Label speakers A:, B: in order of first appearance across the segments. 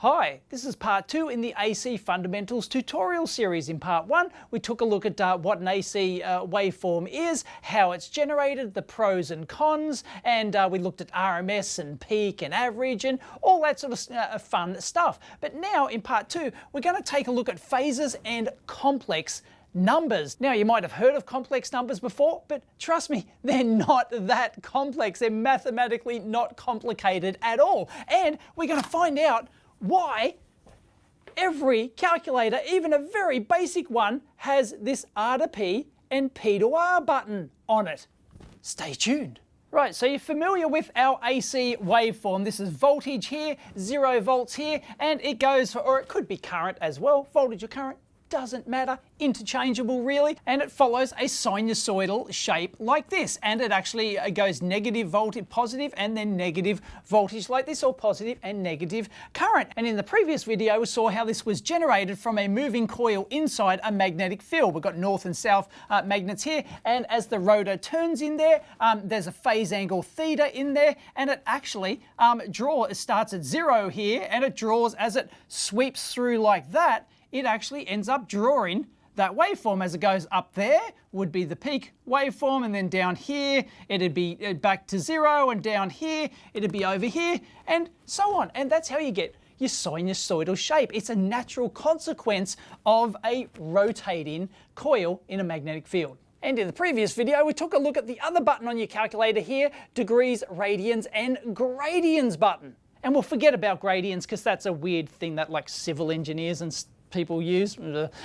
A: Hi, this is part 2 in the AC Fundamentals tutorial series. In part 1, we took a look at what an AC waveform is, how it's generated, the pros and cons, and we looked at RMS and peak and average and all that sort of fun stuff. But now in part 2, we're going to take a look at phasors and complex numbers. Now, you might have heard of complex numbers before, but trust me, they're not that complex. They're mathematically not complicated at all. And we're going to find out why every calculator, even a very basic one, has this R to P and P to R button on it. Stay tuned. Right, so you're familiar with our AC waveform. This is voltage here, 0 volts here, and it goes for, or it could be current as well, voltage or current, doesn't matter, interchangeable really, and it follows a sinusoidal shape like this, and it actually goes negative voltage, positive, and then negative voltage like this, or positive and negative current. And in the previous video we saw how this was generated from a moving coil inside a magnetic field. We've got north and south magnets here, and as the rotor turns in there, there's a phase angle theta in there, and it actually it starts at 0 here, and it draws as it sweeps through like that. It actually ends up drawing that waveform. As it goes up there would be the peak waveform, and then down here it'd be back to 0, and down here it'd be over here, and so on. And that's how you get your sinusoidal shape. It's a natural consequence of a rotating coil in a magnetic field. And in the previous video, we took a look at the other button on your calculator here, degrees, radians, and gradians button. And we'll forget about gradians because that's a weird thing that like civil engineers and people use.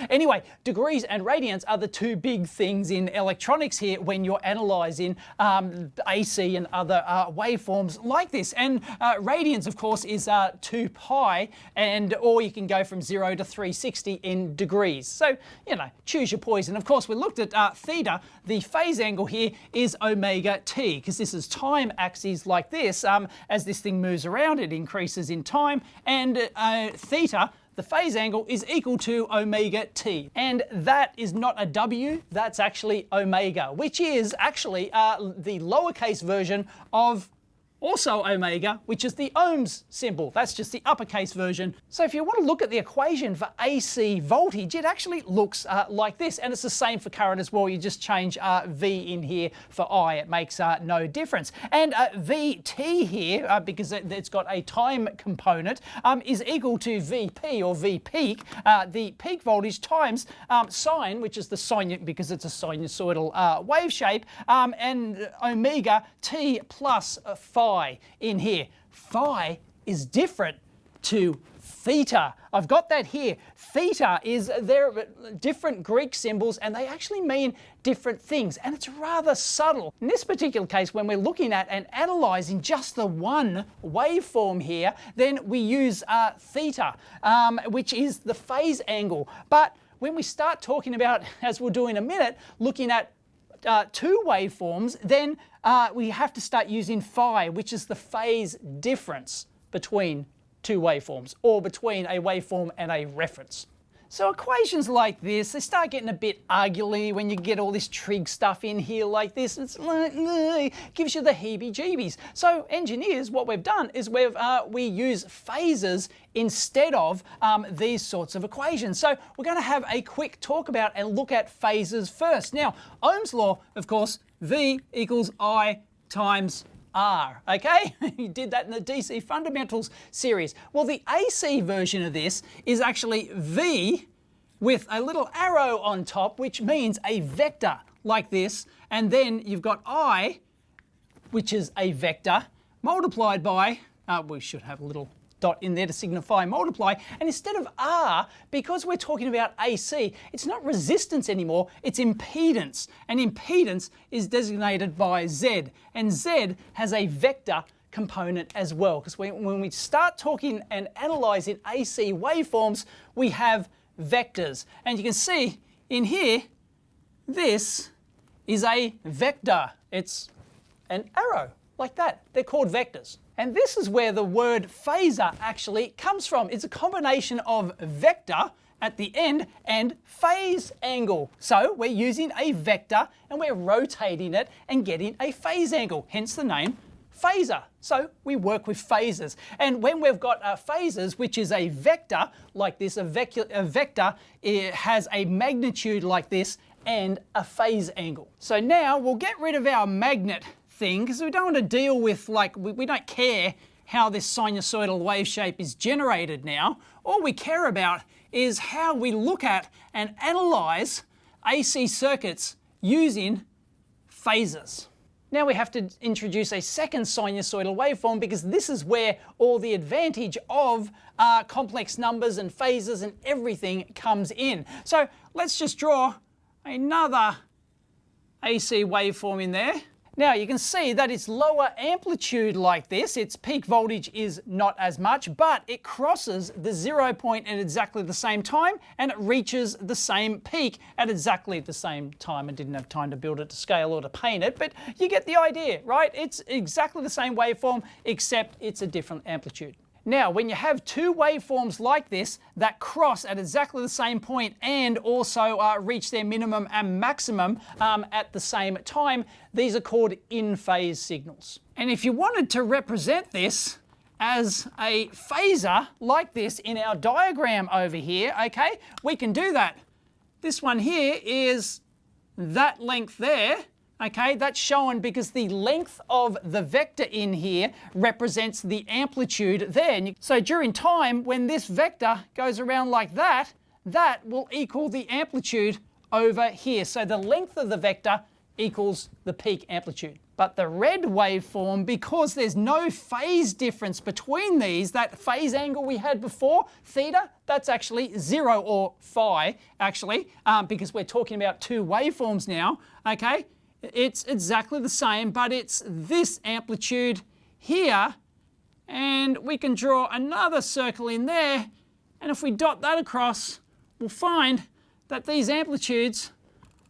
A: Anyway, degrees and radians are the two big things in electronics here when you're analysing AC and other waveforms like this. And radians, of course, is 2 pi, and or you can go from 0 to 360 in degrees. So, you know, choose your poison. Of course, we looked at theta. The phase angle here is omega t, because this is time axes like this. As this thing moves around, it increases in time, and theta, the phase angle, is equal to omega t. And that is not a W, that's actually omega, which is actually the lowercase version of also omega, which is the Ohms symbol. That's just the uppercase version. So if you want to look at the equation for AC voltage, it actually looks like this. And it's the same for current as well. You just change V in here for I. It makes no difference. And VT here, because it's got a time component, is equal to VP, or V peak, the peak voltage, times sine, which is the sine, because it's a sinusoidal wave shape, and omega t plus phi in here. Phi is different to theta. I've got that here. Theta is, they're different Greek symbols, and they actually mean different things, and it's rather subtle. In this particular case, when we're looking at and analysing just the one waveform here, then we use theta, which is the phase angle. But when we start talking about, as we'll do in a minute, looking at two waveforms, then we have to start using phi, which is the phase difference between two waveforms, or between a waveform and a reference. So equations like this, they start getting a bit ugly when you get all this trig stuff in here like this. It's like, gives you the heebie-jeebies. So engineers, what we've done is we use phasors instead of these sorts of equations. So we're going to have a quick talk about and look at phasors first. Now, Ohm's law, of course, V equals I times R, okay? You did that in the DC Fundamentals series. Well, the AC version of this is actually V with a little arrow on top, which means a vector like this, and then you've got I, which is a vector, multiplied by, we should have a little dot in there to signify multiply, and instead of R, because we're talking about AC, it's not resistance anymore, it's impedance, and impedance is designated by Z, and Z has a vector component as well, because when we start talking and analysing AC waveforms, we have vectors, and you can see in here, this is a vector. It's an arrow like that. They're called vectors. And this is where the word phasor actually comes from. It's a combination of vector at the end and phase angle. So we're using a vector and we're rotating it and getting a phase angle, hence the name phasor. So we work with phasors. And when we've got phasors, which is a vector like this, a vector it has a magnitude like this and a phase angle. So now we'll get rid of our magnet thing because we don't want to deal with, like, we don't care how this sinusoidal wave shape is generated now. All we care about is how we look at and analyze AC circuits using phasors. Now we have to introduce a second sinusoidal waveform because this is where all the advantage of complex numbers and phasors and everything comes in. So let's just draw another AC waveform in there. Now you can see that it's lower amplitude like this. Its peak voltage is not as much, but it crosses the 0 point at exactly the same time and it reaches the same peak at exactly the same time. I didn't have time to build it to scale or to paint it, but you get the idea, right? It's exactly the same waveform, except it's a different amplitude. Now, when you have two waveforms like this that cross at exactly the same point and also reach their minimum and maximum at the same time, these are called in-phase signals. And if you wanted to represent this as a phasor like this in our diagram over here, okay, we can do that. This one here is that length there. Okay, that's shown because the length of the vector in here represents the amplitude there. So during time, when this vector goes around like that, that will equal the amplitude over here. So the length of the vector equals the peak amplitude. But the red waveform, because there's no phase difference between these, that phase angle we had before, theta, that's actually 0 or phi, actually, because we're talking about two waveforms now, okay? It's exactly the same, but it's this amplitude here, and we can draw another circle in there, and if we dot that across, we'll find that these amplitudes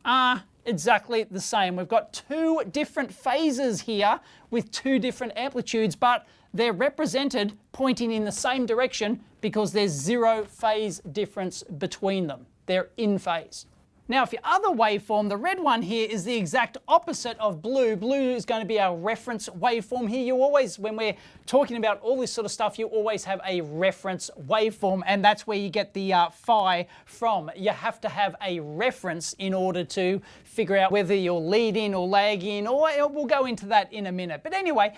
A: are exactly the same. We've got two different phases here with two different amplitudes, but they're represented pointing in the same direction because there's 0 phase difference between them. They're in phase. Now, if your other waveform, the red one here, is the exact opposite of blue. Blue is going to be our reference waveform here. You always, when we're talking about all this sort of stuff, you always have a reference waveform, and that's where you get the phi from. You have to have a reference in order to figure out whether you're leading or lagging, or we'll go into that in a minute. But anyway,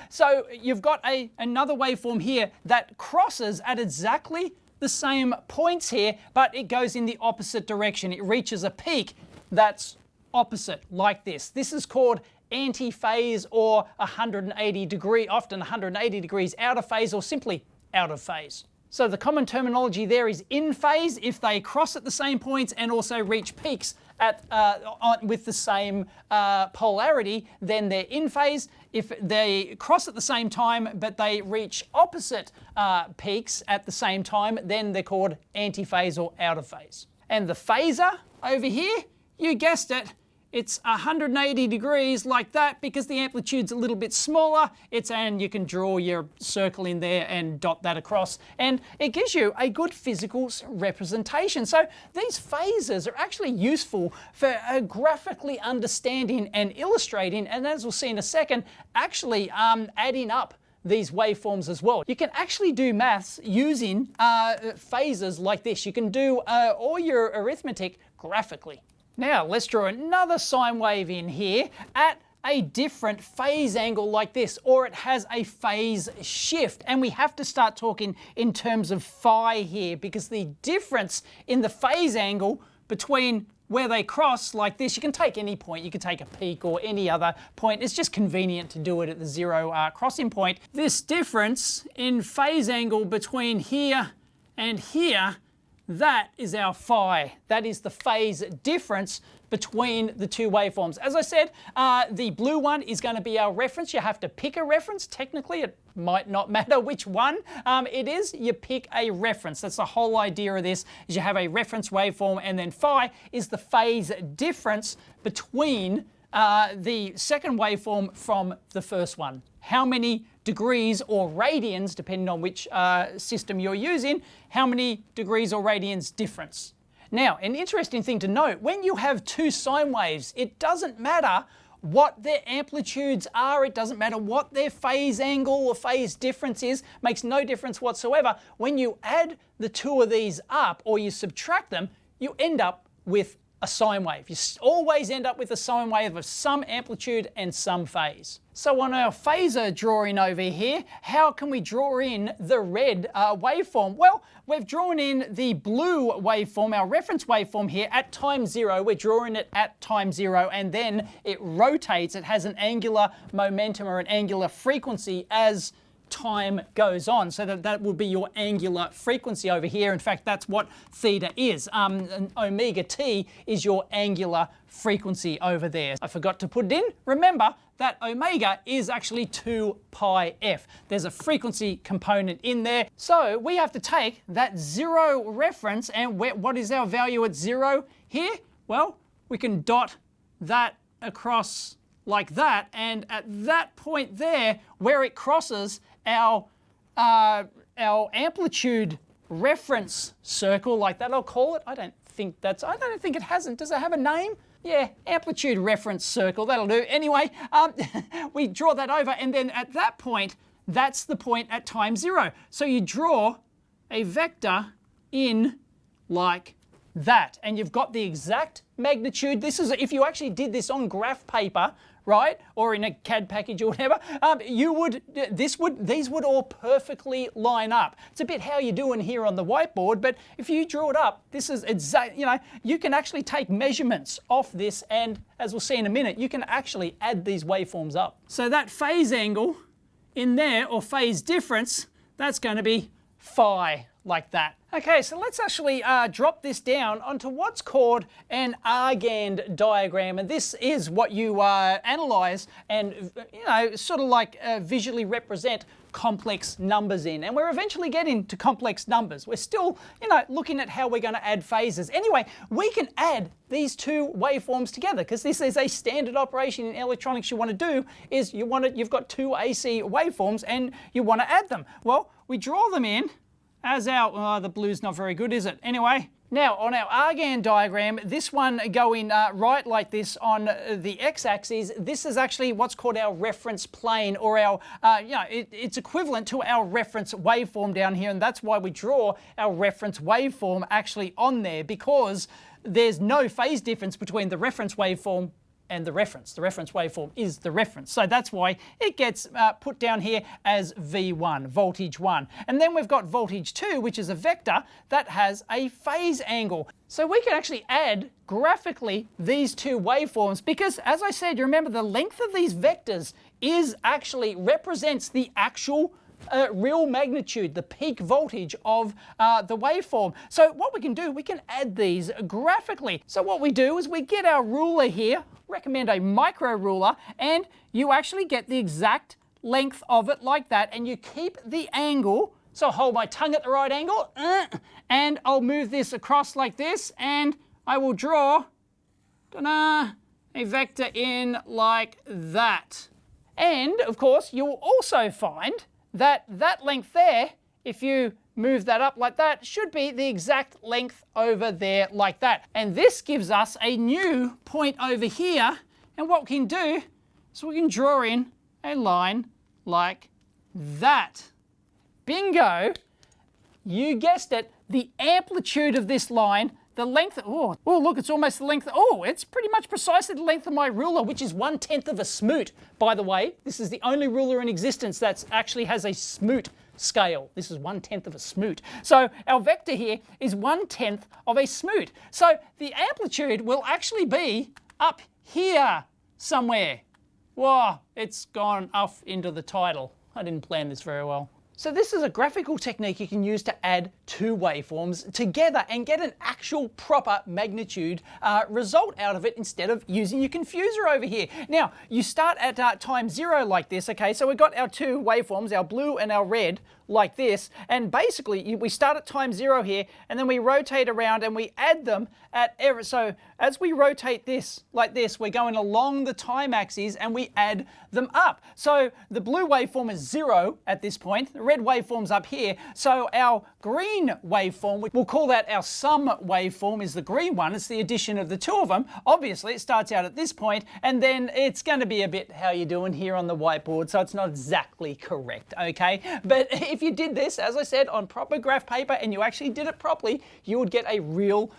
A: so you've got another waveform here that crosses at exactly the same points here, but it goes in the opposite direction. It reaches a peak that's opposite, like this. This is called anti-phase or 180 degree, often 180 degrees out of phase, or simply out of phase. So the common terminology there is in phase if they cross at the same points and also reach peaks at, with the same polarity, then they're in phase. If they cross at the same time but they reach opposite peaks at the same time, then they're called anti-phase or out of phase. And the phasor over here, you guessed it, it's 180 degrees like that because the amplitude's a little bit smaller. And you can draw your circle in there and dot that across, and it gives you a good physical representation. So these phasors are actually useful for graphically understanding and illustrating, and as we'll see in a second, actually adding up these waveforms as well. You can actually do maths using phasors like this. You can do all your arithmetic graphically. Now let's draw another sine wave in here at a different phase angle like this, or it has a phase shift. And we have to start talking in terms of phi here, because the difference in the phase angle between where they cross like this, you can take any point, you can take a peak or any other point. It's just convenient to do it at the 0 crossing point. This difference in phase angle between here and here, that is our phi. That is the phase difference between the two waveforms. As I said, the blue one is going to be our reference. You have to pick a reference. Technically, it might not matter which one it is. You pick a reference. That's the whole idea of this, is you have a reference waveform, and then phi is the phase difference between the second waveform from the first one. How many degrees or radians, depending on which system you're using, how many degrees or radians difference. Now, an interesting thing to note, when you have two sine waves, it doesn't matter what their amplitudes are. It doesn't matter what their phase angle or phase difference is. Makes no difference whatsoever. When you add the two of these up or you subtract them, you end up with a sine wave. You always end up with a sine wave of some amplitude and some phase. So on our phasor drawing over here, how can we draw in the red waveform? Well, we've drawn in the blue waveform, our reference waveform here at time 0. We're drawing it at time 0 and then it rotates. It has an angular momentum or an angular frequency as time goes on. So that will be your angular frequency over here. In fact, that's what theta is. Omega t is your angular frequency over there. I forgot to put it in. Remember that omega is actually 2 pi f. There's a frequency component in there. So we have to take that 0 reference, and what is our value at 0 here? Well, we can dot that across like that, and at that point there where it crosses our amplitude reference circle, like that I'll call it. I don't think it hasn't. Does it have a name? Yeah, amplitude reference circle, that'll do. Anyway, we draw that over, and then at that point, that's the point at time 0. So you draw a vector in like that, and you've got the exact magnitude. This is, if you actually did this on graph paper, right, or in a CAD package or whatever, these would all perfectly line up. It's a bit how you're doing here on the whiteboard, but if you draw it up, this is exact. You know, you can actually take measurements off this, and as we'll see in a minute, you can actually add these waveforms up. So that phase angle in there, or phase difference, that's going to be phi, like that. Okay, so let's actually drop this down onto what's called an Argand diagram, and this is what you analyze and, you know, sort of like visually represent complex numbers in. And we're eventually getting to complex numbers. We're still, you know, looking at how we're going to add phases. Anyway, we can add these two waveforms together, because this is a standard operation in electronics. You want to do is you've got two AC waveforms and you want to add them. Well, we draw them in as our, the blue's not very good, is it? Anyway, now on our Argand diagram, this one going right like this on the x-axis, this is actually what's called our reference plane, or our, it's equivalent to our reference waveform down here, and that's why we draw our reference waveform actually on there, because there's no phase difference between the reference waveform and the reference. The reference waveform is the reference. So that's why it gets put down here as V1, voltage 1. And then we've got voltage 2, which is a vector that has a phase angle. So we can actually add graphically these two waveforms, because as I said, you remember the length of these vectors is actually represents the actual real magnitude, the peak voltage of the waveform. So what we can do, we can add these graphically. So what we do is we get our ruler here, recommend a micro ruler, and you actually get the exact length of it like that, and you keep the angle. So I'll hold my tongue at the right angle, and I'll move this across like this, and I will draw a vector in like that. And of course, you'll also find that length there, if you move that up like that, should be the exact length over there like that. And this gives us a new point over here. And what we can do is we can draw in a line like that. Bingo! You guessed it, the amplitude of this line, the length, oh look, it's almost the length, it's pretty much precisely the length of my ruler, which is 1/10 of a smoot. By the way, this is the only ruler in existence that actually has a smoot scale. This is 1/10 of a smoot. So our vector here is 1/10 of a smoot. So the amplitude will actually be up here somewhere. Whoa, it's gone off into the title. I didn't plan this very well. So this is a graphical technique you can use to add two waveforms together and get an actual proper magnitude result out of it, instead of using your confuser over here. Now, you start at time 0 like this, okay? So we've got our two waveforms, our blue and our red, like this, and basically we start at time 0 here, and then we rotate around and we add them at so as we rotate this like this, we're going along the time axis and we add them up. So the blue waveform is 0 at this point, the red waveform's up here, so our green waveform, we'll call that our sum waveform, is the green one. It's the addition of the two of them. Obviously it starts out at this point, and then it's going to be a bit how you doing here on the whiteboard, so it's not exactly correct, okay? But if you did this, as I said, on proper graph paper and you actually did it properly, you would get a real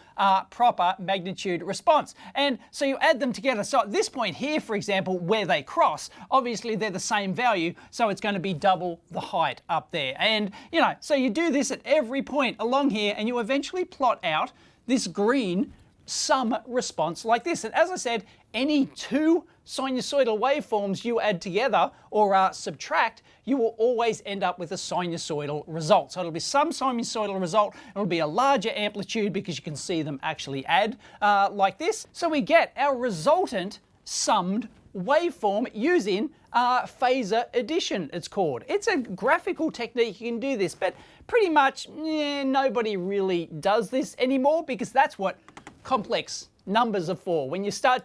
A: proper magnitude response. And so you add them together. So at this point here, for example, where they cross, obviously they're the same value, so it's going to be double the height up there. And you know, so you do this at every point along here, and you eventually plot out this green sum response like this. And as I said, any two sinusoidal waveforms you add together or subtract, you will always end up with a sinusoidal result. So it'll be some sinusoidal result. It'll be a larger amplitude because you can see them actually add like this. So we get our resultant summed waveform using Phasor addition, it's called. It's a graphical technique. You can do this, but pretty much nobody really does this anymore, because that's what complex numbers are for. When you start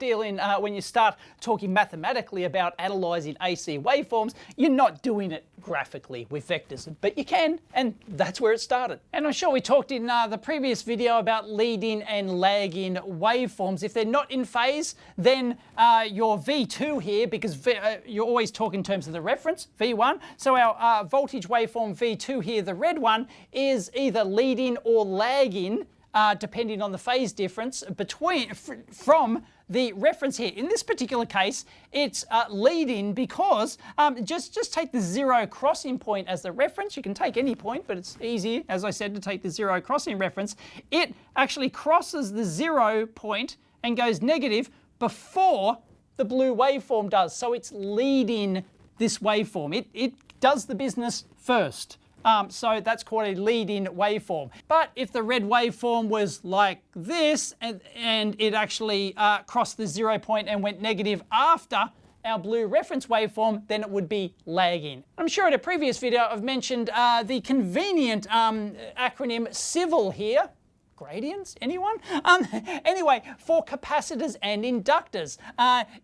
A: talking mathematically about analyzing AC waveforms, you're not doing it graphically with vectors, but you can, and that's where it started. And I'm sure we talked in the previous video about leading and lagging waveforms. If they're not in phase, then your V2 here, because you're always talking in terms of the reference, V1, so our voltage waveform V2 here, the red one, is either leading or lagging depending on the phase difference from the reference here. In this particular case, it's leading because just take the 0 crossing point as the reference. You can take any point, but it's easier, as I said, to take the 0 crossing reference. It actually crosses the 0 point and goes negative before the blue waveform does. So it's leading this waveform. It does the business first. So that's called a leading waveform. But if the red waveform was like this, and it actually crossed the 0 point and went negative after our blue reference waveform, then it would be lagging. I'm sure in a previous video I've mentioned the convenient acronym CIVIL here. Gradians? Anyone? Anyway, for capacitors and inductors.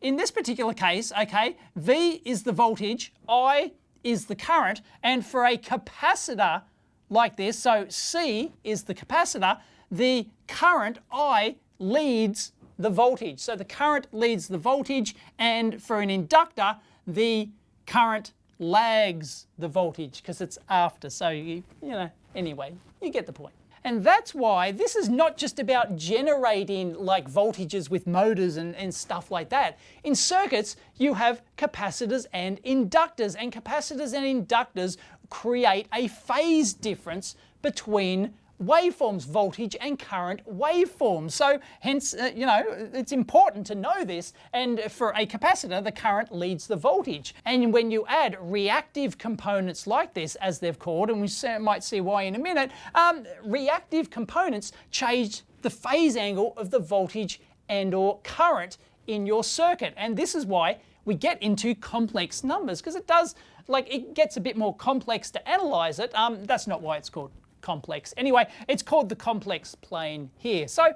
A: In this particular case, okay, V is the voltage, I is the current, and for a capacitor like this, so C is the capacitor, the current I leads the voltage. So the current leads the voltage, and for an inductor, the current lags the voltage because it's after. So you know, anyway, you get the point. And that's why this is not just about generating like voltages with motors and stuff like that. In circuits, you have capacitors and inductors, and capacitors and inductors create a phase difference between waveforms, voltage and current waveforms. So hence, you know, it's important to know this, and for a capacitor, the current leads the voltage. And when you add reactive components like this, as they've called, and we might see why in a minute, reactive components change the phase angle of the voltage and or current in your circuit. And this is why we get into complex numbers, because it does, like, it gets a bit more complex to analyze it. That's not why it's called complex. Anyway, it's called the complex plane here. So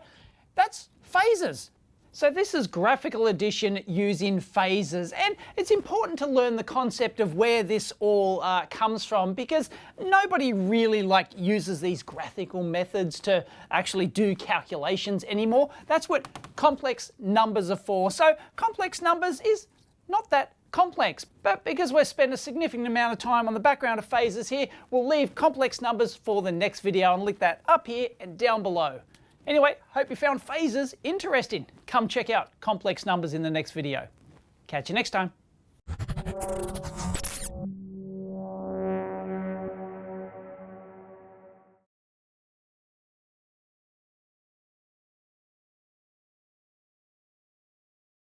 A: that's phasors. So this is graphical addition using phasors, and it's important to learn the concept of where this all comes from, because nobody really uses these graphical methods to actually do calculations anymore. That's what complex numbers are for. So complex numbers is not that complex, but because we've spent a significant amount of time on the background of phasors here, we'll leave complex numbers for the next video and link that up here and down below. Anyway, hope you found phasors interesting. Come check out complex numbers in the next video. Catch you next time.